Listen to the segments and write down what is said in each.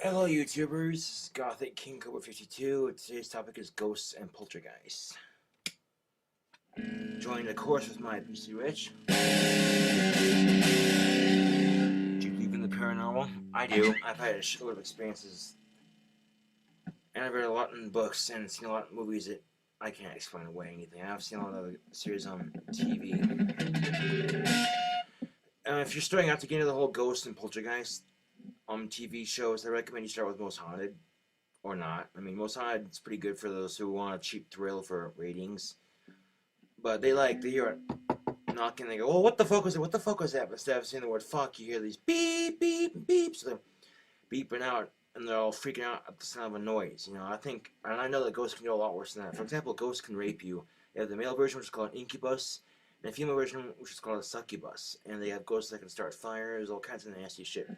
Hello YouTubers, Gothic King Cobra 52. Today's topic is ghosts and poltergeists. Join the course with my PC Rich. Do you believe in the paranormal? I do. I've had a shitload of experiences, and I've read a lot in books and seen a lot in movies that I can't explain away anything. I've seen a lot of the series on TV. If you're starting out to get into the whole ghost and poltergeist TV shows, I recommend you start with Most Haunted. Or not. I mean, Most Haunted is pretty good for those who want a cheap thrill for ratings. But they hear it knocking, they go, oh, what the fuck was it? What the fuck was that? But instead of saying the word fuck, you hear these beep, beep, beep. So they're beeping out, and they're all freaking out at the sound of a noise. You know, and I know that ghosts can do a lot worse than that. For example, ghosts can rape you. They have the male version, which is called an incubus, and the female version, which is called a succubus. And they have ghosts that can start fires, all kinds of nasty shit.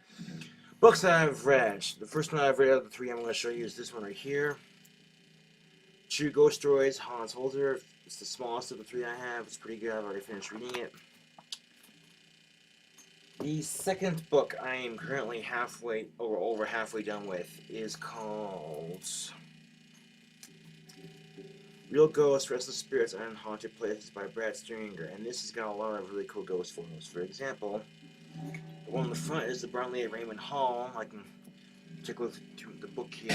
Books that I've read. The first one I've read out of the three I'm going to show you is this one right here. True Ghost Stories, Hans Holzer. It's the smallest of the three I have. It's pretty good. I've already finished reading it. The second book I am currently over halfway done with is called Real Ghosts, Restless Spirits, and Haunted Places by Brad Stringer. And this has got a lot of really cool ghost photos. For example, the one on the front is the Brownlee at Raymond Hall. I can take a look through the book here.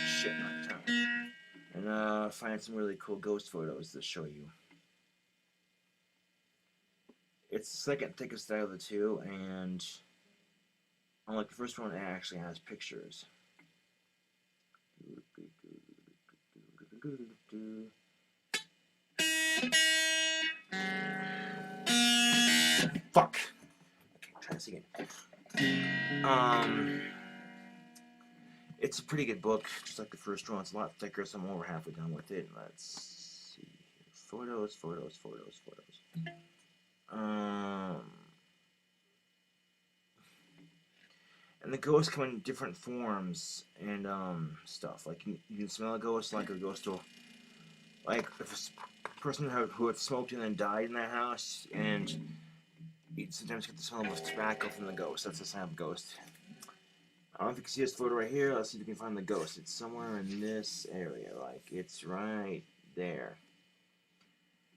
Shit, my tongue. And find some really cool ghost photos to show you. It's the second thickest out of the two, and unlike the first one, it actually has pictures. Fuck! Okay, try this again. It's a pretty good book, just like the first one. It's a lot thicker, so I'm over halfway done with it. Let's see here. Photos. And the ghosts come in different forms and stuff. Like you can smell a ghost, like a ghost will, like if a person who had smoked and then died in that house, and you sometimes get the smell of tobacco from the ghost. That's the sign of a ghost. I don't know if you can see this photo right here. Let's see if we can find the ghost. It's somewhere in this area. Like, it's right there.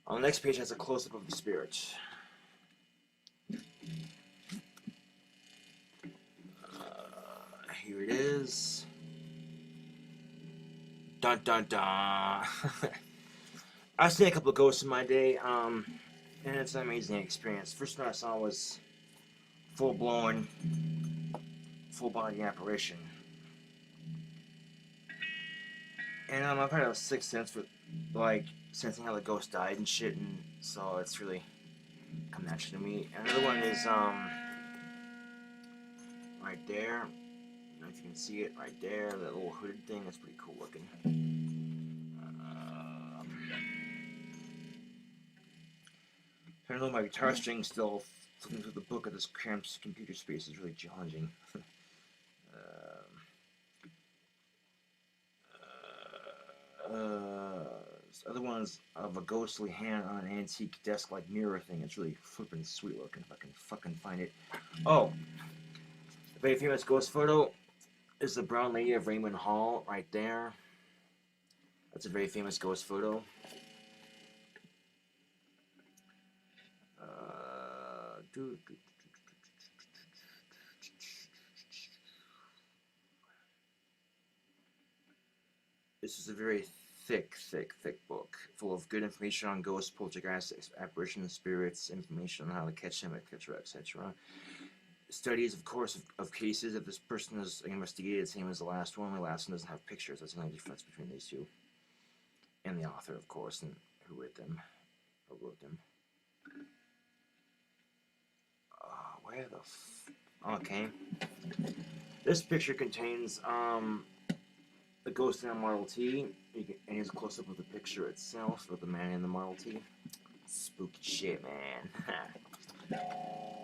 On the next page, it has a close-up of the spirit. Here it is. Dun dun dun. I've seen a couple of ghosts in my day, and it's an amazing experience. First one I saw was full-blown, full-body apparition. And I've had a sixth sense for, like, sensing how the ghost died and shit, and so it's really come naturally to me. And another one is, right there. I don't know if you can see it right there, that little hooded thing. That's pretty cool looking. I don't know, my guitar string still flipping through the book at this cramped computer space is really challenging. Other ones of a ghostly hand on an antique desk-like mirror thing. It's really flippin' sweet looking if I can fucking find it. Oh, a very famous ghost photo is the Brown Lady of Raymond Hall right there. That's a very famous ghost photo. This is a very thick book, full of good information on ghosts, poltergeists, apparitions, spirits, information on how to catch them, etc., etc. Studies, of course, of cases. If this person is investigated, same as the last one. The last one doesn't have pictures. That's the only difference between these two. And the author, of course, and who wrote them. Where the okay. This picture contains the ghost in a Model T, and here's a close-up of the picture itself of the man in the Model T. Spooky shit, man.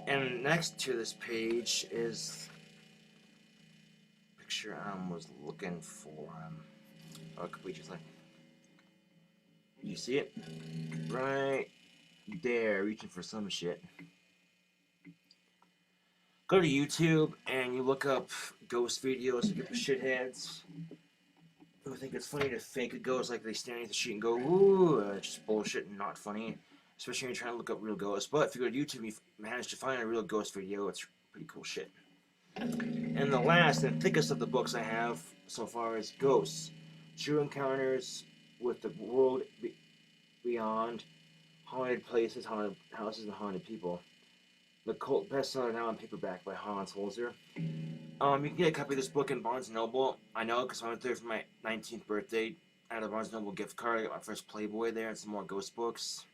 And next to this page is the picture I was looking for. A couple pages like, you see it? Right there, reaching for some shit. Go to YouTube and you look up ghost videos to get the shitheads who think it's funny to fake a ghost, like they stand at the sheet and go, ooh, it's just bullshit and not funny. Especially when you're trying to look up real ghosts. But if you go to YouTube and you manage to find a real ghost video, it's pretty cool shit. And the last and thickest of the books I have so far is Ghosts. True Encounters with the World Beyond, Haunted Places, Haunted Houses, and Haunted People. The cult bestseller now in paperback by Hans Holzer. You can get a copy of this book in Barnes & Noble. I know because I went there for my 19th birthday. I had a Barnes & Noble gift card. I got my first Playboy there and some more ghost books.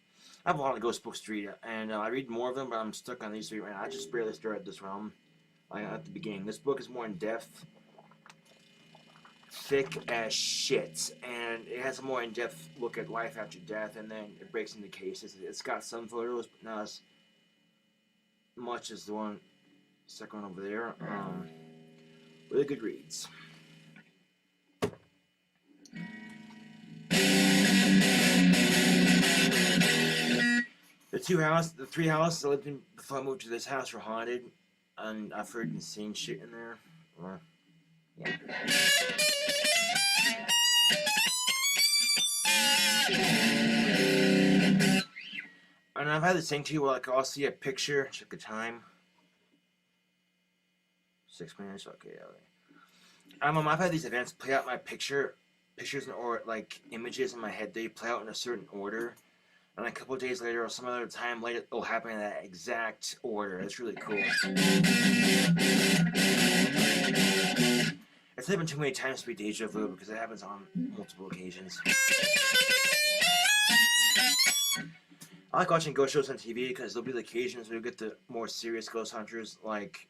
I have a lot of ghost books to read, and I read more of them, but I'm stuck on these three right now. I just barely started this realm at the beginning. This book is more in-depth, thick as shit, and it has a more in-depth look at life after death, and then it breaks into cases. It's got some photos, but not as much as the second one over there. Really good reads. The three houses I lived in before I moved to this house were haunted, and I've heard insane shit in there. Yeah. And I've had this thing too where like I'll see a picture, check the time. 6 minutes, okay. I've had these events play out my pictures or like images in my head. They play out in a certain order, and a couple of days later or some other time later, it'll happen in that exact order. It's really cool. It's happened too many times to be deja vu because it happens on multiple occasions. I like watching ghost shows on TV because there'll be the occasions where you get the more serious ghost hunters, like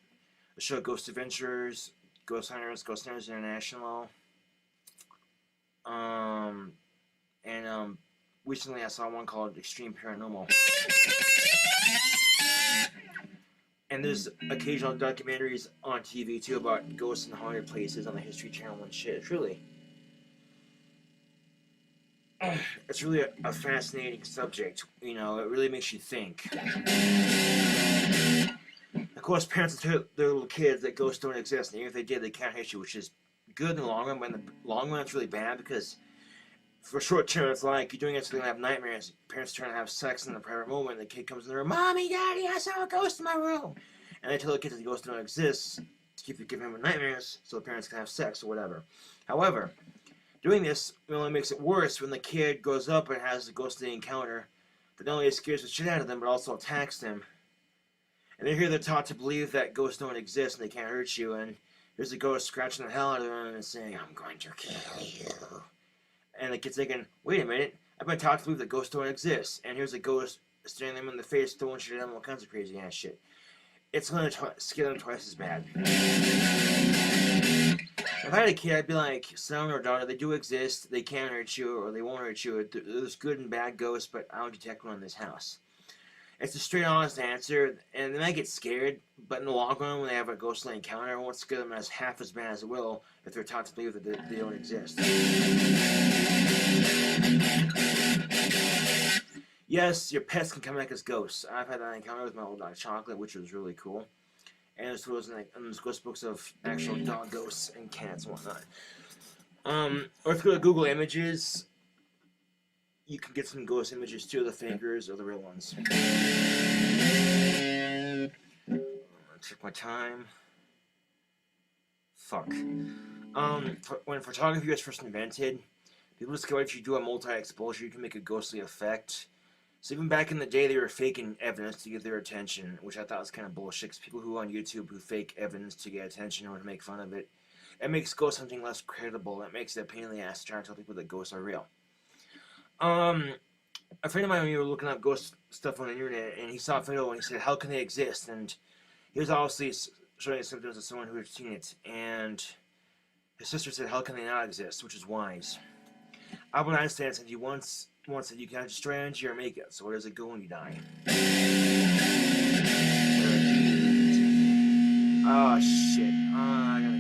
the show Ghost Adventures, Ghost Hunters International. Recently I saw one called Extreme Paranormal. And there's occasional documentaries on TV too about ghosts and haunted places on the History Channel and shit. It's really a fascinating subject. You know, it really makes you think. Of course, parents tell their little kids that ghosts don't exist, and even if they did, they can't hurt you, which is good in the long run, but in the long run, it's really bad because for short term, it's like you're doing it so they don't have nightmares. Parents trying to have sex in the private moment, and the kid comes in the room, Mommy, Daddy, I saw a ghost in my room. And they tell the kids that the ghosts don't exist to keep giving them nightmares so the parents can have sex or whatever. However, doing this only makes it worse when the kid goes up and has a ghostly encounter that not only scares the shit out of them, but also attacks them. And they're taught to believe that ghosts don't exist and they can't hurt you, and there's a ghost scratching the hell out of them and saying, I'm going to kill you. And the kid's thinking, wait a minute, I've been taught to believe that ghosts don't exist, and here's a ghost staring them in the face, throwing shit at them, all kinds of crazy ass shit. It's going to scare them twice as bad. If I had a kid, I'd be like, son or daughter, they do exist, they can hurt you, or they won't hurt you. There's good and bad ghosts, but I don't detect one in this house. It's a straight, honest answer, and they might get scared, but in the long run, when they have a ghostly encounter, it won't scare them as half as bad as it will if they're taught to believe that they don't exist. Yes, your pets can come back as ghosts. I've had that encounter with my old dog Chocolate, which was really cool. And there's ghost books of actual dog ghosts and cats and whatnot. Or if you go to Google Images, you can get some ghost images too, the fakers or the real ones. Check my time. Fuck. When photography was first invented, people discovered if you do a multi-exposure, you can make a ghostly effect. So even back in the day, they were faking evidence to get their attention, which I thought was kind of bullshit, because people who on YouTube who fake evidence to get attention or to make fun of it, it makes ghost hunting less credible. It makes it a pain in the ass to try to tell people that ghosts are real. A friend of mine, when we were looking up ghost stuff on the internet, and he saw a photo and he said, how can they exist? And he was obviously showing symptoms of someone who had seen it, and his sister said, how can they not exist? Which is wise. Albert Einstein said he once said you cannot destroy energy or make it, so where does it go when you die? Oh shit. I gotta